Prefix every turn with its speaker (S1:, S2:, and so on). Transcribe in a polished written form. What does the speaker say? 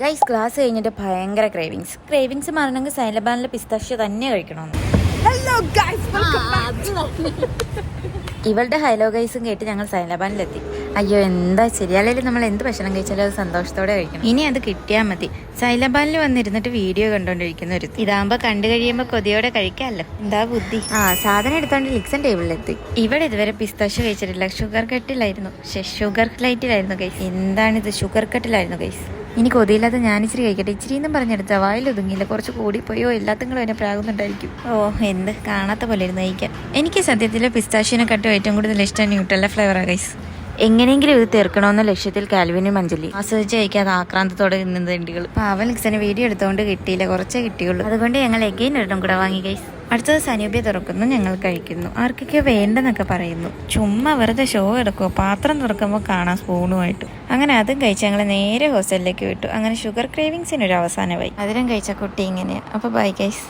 S1: Guys class കഴിഞ്ഞിട്ട് ഭയങ്കര cravings മാറണമെങ്കിൽ സൈലബാനിലെ പിസ്താഷ്യ തന്നെ കഴിക്കണമെന്ന്. ഇവളുടെ ഹലോ ഗൈസും കേട്ട് ഞങ്ങൾ സൈലബാനിലെത്തി. അയ്യോ എന്താ ശരി, അല്ലെങ്കിൽ നമ്മൾ എന്ത് ഭക്ഷണം കഴിച്ചാലും അത് സന്തോഷത്തോടെ കഴിക്കണം. ഇനി അത് കിട്ടിയാൽ മതി. സൈലബാനിൽ വന്നിരുന്നിട്ട് വീഡിയോ കണ്ടോണ്ടിരിക്കുന്ന ഒരു ഇതാകുമ്പോൾ കണ്ടു കഴിയുമ്പോൾ കൊതിയോടെ കഴിക്കാമല്ലോ. എന്താ ബുദ്ധി. സാധനം എടുത്തോണ്ട് ലിക്സൺ ടേബിളിലെത്തി. ഇവിടെ ഇതുവരെ പിസ്താഷ്യ കഴിച്ചിട്ടില്ല. ഷുഗർ ലൈറ്റിലായിരുന്നു ഗൈസ്. എന്താണിത്, ഷുഗർ കട്ടിലായിരുന്നു ഗൈസ്. ഇനി കൊതിയില്ലാതെ ഞാനിച്ചിരി കഴിക്കട്ടെ. ഇച്ചിരി എന്നും പറഞ്ഞെടുത്ത വായിലൊതുങ്ങിയില്ല, കുറച്ച് കൂടിപ്പോയോ. എല്ലാത്തുങ്ങളും എന്നെ പ്രാകുന്നുണ്ടായിരിക്കും. എന്ത് കാണാത്ത പോലെ ഇരുന്ന് കഴിക്കാം. എനിക്ക് സത്യത്തിൽ പിസ്താഷ്യനെക്കാട്ടും ഏറ്റവും കൂടുതൽ ഇഷ്ടം ന്യൂട്രല്ല ഫ്ലേവറാണ് ഗൈസ്. എങ്ങനെയെങ്കിലും ഇത് തീർക്കണമെന്ന ലക്ഷ്യത്തിൽ കാൽവിനും അഞ്ജലി ആസ്വദിച്ച് കഴിക്കാതെ ആക്രാന്തത്തോടെ നിന്നതിണ്ടികൾ. പാവൻ ലിക്സന് വീഡിയോ എടുത്തുകൊണ്ട് കിട്ടിയില്ല, കുറച്ചേ കിട്ടിയുള്ളൂ. അതുകൊണ്ട് ഞങ്ങൾ എഗെയിൻ ഒരെണ്ണം കൂടെ വാങ്ങി ഗൈസ്. അടുത്തത് സനൂപ്യ തുറക്കുന്നു, ഞങ്ങൾ കഴിക്കുന്നു. ആർക്കൊക്കെയോ വേണ്ടെന്നൊക്കെ പറയുന്നു. ചുമ്മാ വെറുതെ ഷോ എടുക്കുമോ. പാത്രം തുറക്കുമ്പോൾ കാണാം സ്പൂണുമായിട്ട്. അങ്ങനെ അതും കഴിച്ച് ഞങ്ങൾ നേരെ ഹോസ്റ്റലിലേക്ക് വിട്ടു. അങ്ങനെ ഷുഗർ ക്രേവിങ്സിനൊരു അവസാനമായി. അതിലും കഴിച്ച കുട്ടി ഇങ്ങനെയാണ്. അപ്പോൾ ബൈ ഗൈസ്.